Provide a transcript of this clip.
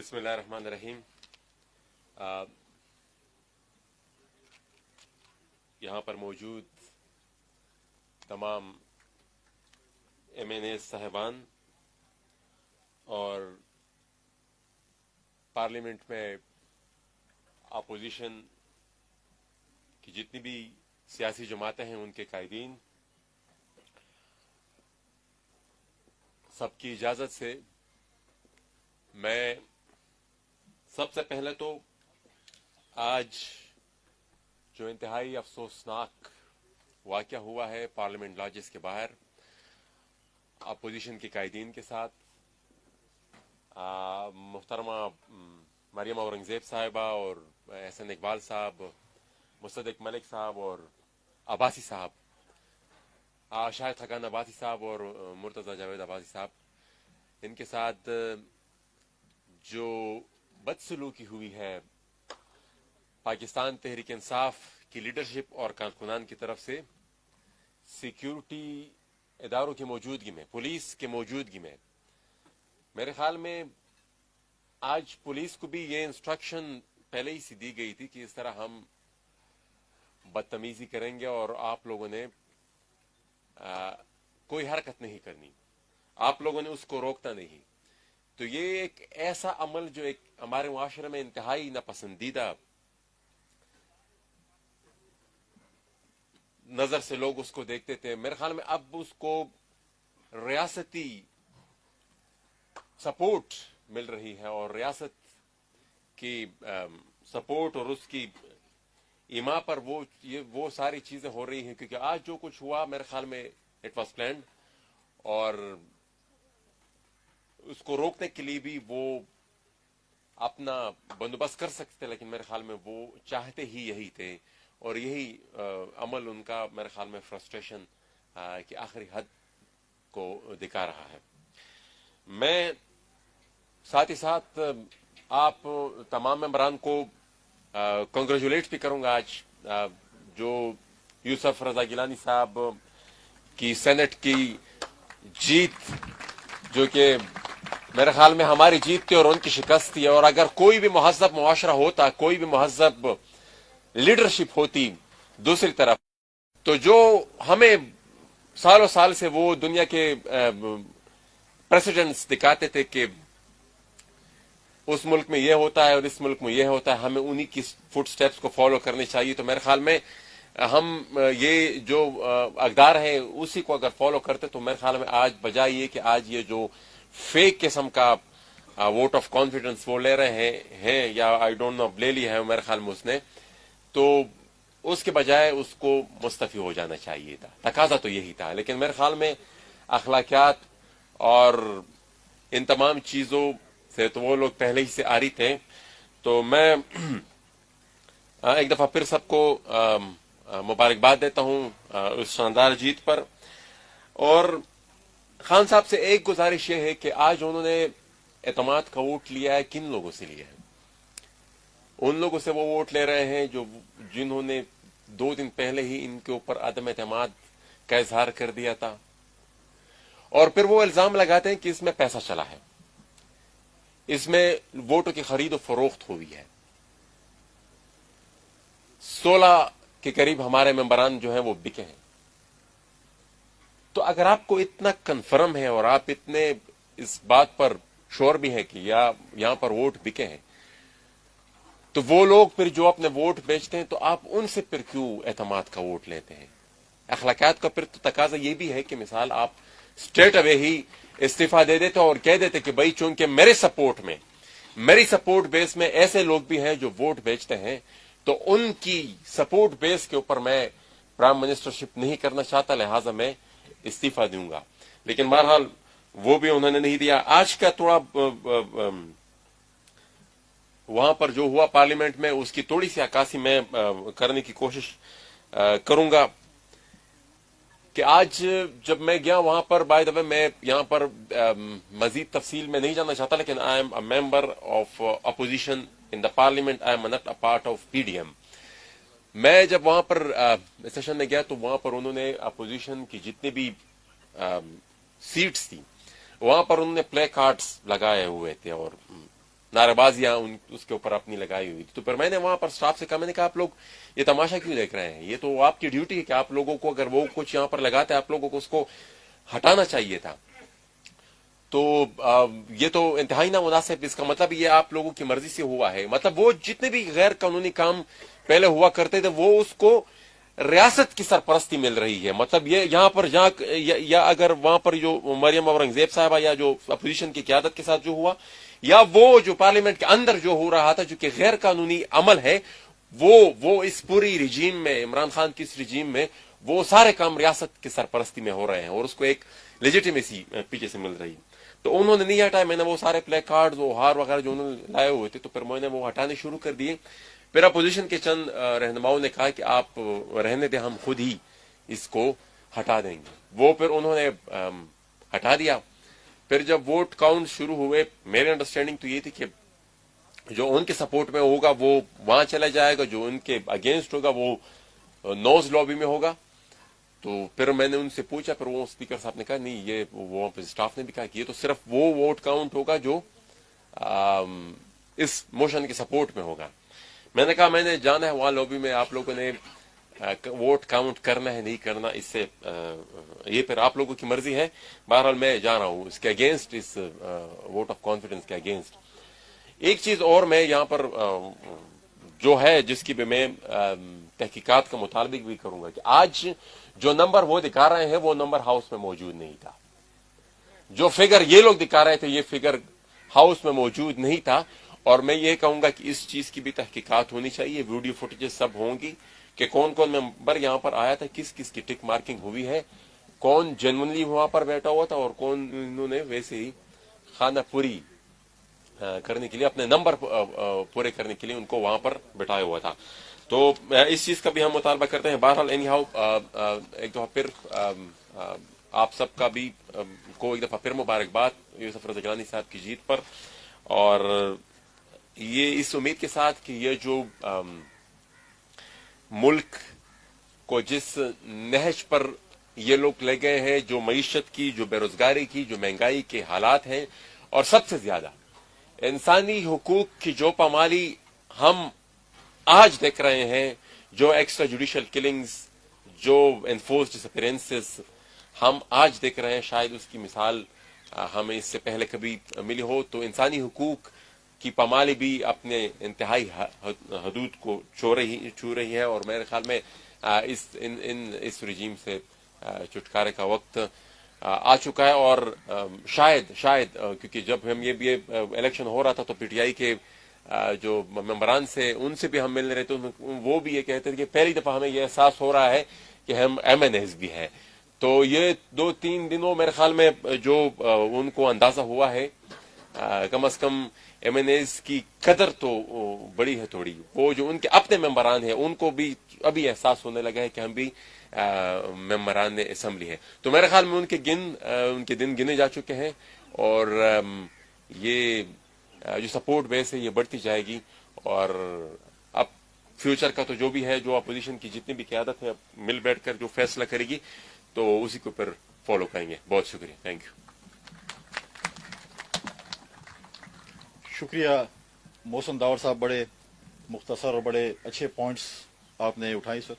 بسم اللہ الرحمن الرحیم۔ یہاں پر موجود تمام ایم این اے صاحبان اور پارلیمنٹ میں اپوزیشن کی جتنی بھی سیاسی جماعتیں ہیں ان کے قائدین، سب کی اجازت سے میں سب سے پہلے تو آج جو انتہائی افسوسناک واقعہ ہوا ہے پارلیمنٹ لاجز کے باہر اپوزیشن کے قائدین کے ساتھ، محترمہ مریم اورنگزیب صاحبہ اور احسن اقبال صاحب، مصدق ملک صاحب اور عباسی صاحب، شاہد حقان عباسی صاحب اور مرتضی جاوید عباسی صاحب، ان کے ساتھ جو بدسلوکی ہوئی ہے پاکستان تحریک انصاف کی لیڈرشپ اور کارکنان کی طرف سے سیکیورٹی اداروں کی موجودگی میں، پولیس کے موجودگی میں، میرے خیال میں آج پولیس کو بھی یہ انسٹرکشن پہلے ہی سے دی گئی تھی کہ اس طرح ہم بدتمیزی کریں گے اور آپ لوگوں نے کوئی حرکت نہیں کرنی، آپ لوگوں نے اس کو روکنا نہیں۔ تو یہ ایک ایسا عمل جو ایک ہمارے معاشرے میں انتہائی ناپسندیدہ نظر سے لوگ اس کو دیکھتے تھے، میرے خیال میں اب اس کو ریاستی سپورٹ مل رہی ہے اور ریاست کی سپورٹ اور اس کی ایما پر وہ ساری چیزیں ہو رہی ہیں، کیونکہ آج جو کچھ ہوا میرے خیال میں اٹ واز پلانڈ، اور اس کو روکنے کے لیے بھی وہ اپنا بندوبست کر سکتے تھے، لیکن میرے خیال میں وہ چاہتے ہی یہی تھے، اور یہی عمل ان کا میرے خیال میں فرسٹریشن کی آخری حد کو دکھا رہا ہے۔ میں ساتھ ہی ساتھ آپ تمام ممبران کو کنگریچولیٹ بھی کروں گا آج جو یوسف رضا گیلانی صاحب کی سینٹ کی جیت، جو کہ میرے خیال میں ہماری جیت تھی اور ان کی شکست تھی، اور اگر کوئی بھی مہذب معاشرہ ہوتا، کوئی بھی مہذب لیڈرشپ ہوتی دوسری طرف، تو جو ہمیں سالوں سال سے وہ دنیا کے پریسیڈنٹس دکھاتے تھے کہ اس ملک میں یہ ہوتا ہے اور اس ملک میں یہ ہوتا ہے، ہمیں انہی کی فٹ سٹیپس کو فالو کرنی چاہیے، تو میرے خیال میں ہم یہ جو اقدار ہیں اسی کو اگر فالو کرتے تو میرے خیال میں آج بجائے یہ کہ آج یہ جو فیک قسم کا ووٹ آف کانفیڈنس وہ لے رہے ہیں یا آئی ڈونٹ نو لے لی ہے میرے خیال میں اس نے، تو اس کے بجائے اس کو مستعفی ہو جانا چاہیے تھا، تقاضا تو یہی تھا۔ لیکن میرے خیال میں اخلاقیات اور ان تمام چیزوں سے تو وہ لوگ پہلے ہی سے آری تھے، تو میں ایک دفعہ پھر سب کو مبارکباد دیتا ہوں اس شاندار جیت پر، اور خان صاحب سے ایک گزارش یہ ہے کہ آج انہوں نے اعتماد کا ووٹ لیا ہے، کن لوگوں سے لیا ہے؟ ان لوگوں سے وہ ووٹ لے رہے ہیں جنہوں نے 2 دن پہلے ہی ان کے اوپر عدم اعتماد کا اظہار کر دیا تھا، اور پھر وہ الزام لگاتے ہیں کہ اس میں پیسہ چلا ہے، اس میں ووٹوں کی خرید و فروخت ہوئی ہے۔ 16 کے قریب ہمارے ممبران جو ہیں وہ بکے ہیں۔ تو اگر آپ کو اتنا کنفرم ہے اور آپ اتنے اس بات پر شور بھی ہیں کہ یہاں پر ووٹ بکے ہیں، تو وہ لوگ پھر جو اپنے ووٹ بیچتے ہیں تو آپ ان سے پھر کیوں اعتماد کا ووٹ لیتے ہیں؟ اخلاقیات کا پھر تو تقاضا یہ بھی ہے کہ مثال آپ اسٹریٹ اوے ہی استعفیٰ دے دیتے اور کہہ دیتے کہ بھائی چونکہ میری سپورٹ بیس میں ایسے لوگ بھی ہیں جو ووٹ بیچتے ہیں، تو ان کی سپورٹ بیس کے اوپر میں پرائم منسٹرشپ نہیں کرنا چاہتا، لہٰذا میں استعفیٰ دوں گا۔ لیکن بہرحال وہ بھی انہوں نے نہیں دیا۔ آج کا تھوڑا وہاں پر جو ہوا پارلیمنٹ میں اس کی تھوڑی سی عکاسی میں کرنے کی کوشش کروں گا کہ آج جب میں گیا وہاں پر، بائی دا وے میں یہاں پر مزید تفصیل میں نہیں جاننا چاہتا، لیکن I am a member of opposition in the parliament, I am not a part of P D M. میں جب وہاں پر سیشن میں گیا تو وہاں پر انہوں نے اپوزیشن کی جتنی بھی سیٹس تھی وہاں پر انہوں نے پلے کارڈز لگائے ہوئے تھے، اور नारेबाजियां उसके ऊपर अपनी लगाई हुई थी। तो फिर मैंने वहां पर स्टाफ से कहा, मैंने कहा आप लोग ये तमाशा क्यों देख रहे हैं, ये तो आपकी ड्यूटी है कि आप लोगों को अगर वो कुछ यहां पर लगाते आप लोगों को उसको हटाना चाहिए था। तो ये तो इंतहाई ना मुनासिब, इसका मतलब ये आप लोगों की मर्जी से हुआ है। मतलब वो जितने भी गैर कानूनी काम पहले हुआ करते थे वो उसको रियासत की सरपरस्ती मिल रही है। मतलब ये यहां पर या अगर वहां पर जो मरियम औरंगजेब साहबा या जो अपोजिशन की क्यादत के साथ जो हुआ, या वो जो पार्लियामेंट के अंदर जो हो रहा था जो कि गैर कानूनी अमल है, वो इस पूरी रिजीम में, इमरान खान की इस रिजीम में वो सारे काम रियासत की सरपरस्ती में हो रहे हैं और उसको एक लेजिटिमेसी पीछे से मिल रही है। तो उन्होंने नहीं हटाया। मैंने वो सारे प्ले कार्ड, वो हार वगैरह जो उन्होंने लाए हुए थे, तो फिर मैंने वो हटाने शुरू कर दिए। फिर अपोजिशन के चंद रहनुमाओं ने कहा कि आप रहने दें, हम खुद ही इसको हटा देंगे। वो फिर उन्होंने हटा दिया। फिर जब वोट काउंट शुरू हुए, मेरी अंडरस्टैंडिंग तो ये थी कि जो उनके सपोर्ट में होगा वो वहां चला जाएगा, जो उनके अगेंस्ट होगा वो नोज लॉबी में होगा। तो फिर मैंने उनसे पूछा, फिर वो स्पीकर साहब ने कहा नहीं, ये वो स्टाफ ने भी कहा कि ये तो सिर्फ वो वोट काउंट होगा जो इस मोशन के सपोर्ट में होगा। मैंने कहा मैंने जाना है वहां लॉबी में, आप लोगों ने वोट काउंट करना है नहीं करना, इससे ये फिर आप लोगों की मर्जी है। बहरहाल मैं जा रहा हूं इसके अगेंस्ट, इस वोट ऑफ कॉन्फिडेंस के अगेंस्ट। एक चीज और मैं यहां पर जो है जिसकी भी मैं तहकीकात का मुताबिक भी करूंगा कि आज जो नंबर वो दिखा रहे हैं वो नंबर हाउस में मौजूद नहीं था। जो फिगर ये लोग दिखा रहे थे ये फिगर हाउस में मौजूद नहीं था। और मैं ये कहूंगा कि इस चीज की भी तहकीकात होनी चाहिए, वीडियो फुटेजेस सब होंगी कि कौन कौन मेंबर यहां पर आया था, किस किस की टिक मार्किंग हुई है, कौन जेन्युइनली वहां पर बैठा हुआ था और कौन इन्होंने वैसे ही खाना पूरी करने के लिए, अपने नंबर पूरे करने के लिए उनको वहां पर बिठाया हुआ था। तो इस चीज का भी हम मुतालबा करते हैं। बहरहाल एनी हाउ एक दफा फिर आप सबका भी को एक दफा फिर मुबारकबाद यूसुफ रज़ा गिलानी साहब की जीत पर, और ये इस उम्मीद के साथ कि ये जो मुल्क को जिस नहज पर ये लोग ले गए हैं, जो मईशत की, जो बेरोजगारी की, जो महंगाई के हालात हैं, और सबसे ज्यादा इंसानी हुकूक की जो पामाली हम आज देख रहे हैं, जो एक्स्ट्रा जुडिशियल किलिंग्स, जो एनफोर्स्ड डिसअपीयरेंसेस हम आज देख रहे हैं, शायद उसकी मिसाल हमें इससे पहले कभी मिली हो। तो इंसानी हुकूक की पामाली भी अपने इंतहाई हदूद को छू रही है, और मेरे ख्याल में इस रिजीम से छुटकारे का वक्त आ चुका है। और शायद क्योंकि जब हम ये भी इलेक्शन हो रहा था तो पीटीआई के जो मेंबरान से उनसे भी हम मिलने रहे थे, वो भी ये कहते थे कि पहली दफा हमें ये एहसास हो रहा है कि हम MNAs भी हैं। तो ये 2-3 दिनों मेरे ख्याल में जो उनको अंदाजा हुआ है, कम से कम MNAs की कदर तो बड़ी है थोड़ी। वो जो उनके अपने मेंबरान हैं उनको भी अभी एहसास होने लगा है कि हम भी मेंबरान असेंबली है। तो मेरे ख्याल में उनके दिन गिने जा चुके हैं, और ये जो सपोर्ट बेस है ये बढ़ती जाएगी। और अब फ्यूचर का तो जो भी है, जो अपोजिशन की जितनी भी क़यादत है मिल बैठकर जो फैसला करेगी तो उसी के ऊपर फॉलो करेंगे। बहुत शुक्रिया, थैंक यू। शुक्रिया मोहसिन दावर साहब, बड़े मुख्तसर और बड़े अच्छे पॉइंट्स आपने उठाई सर।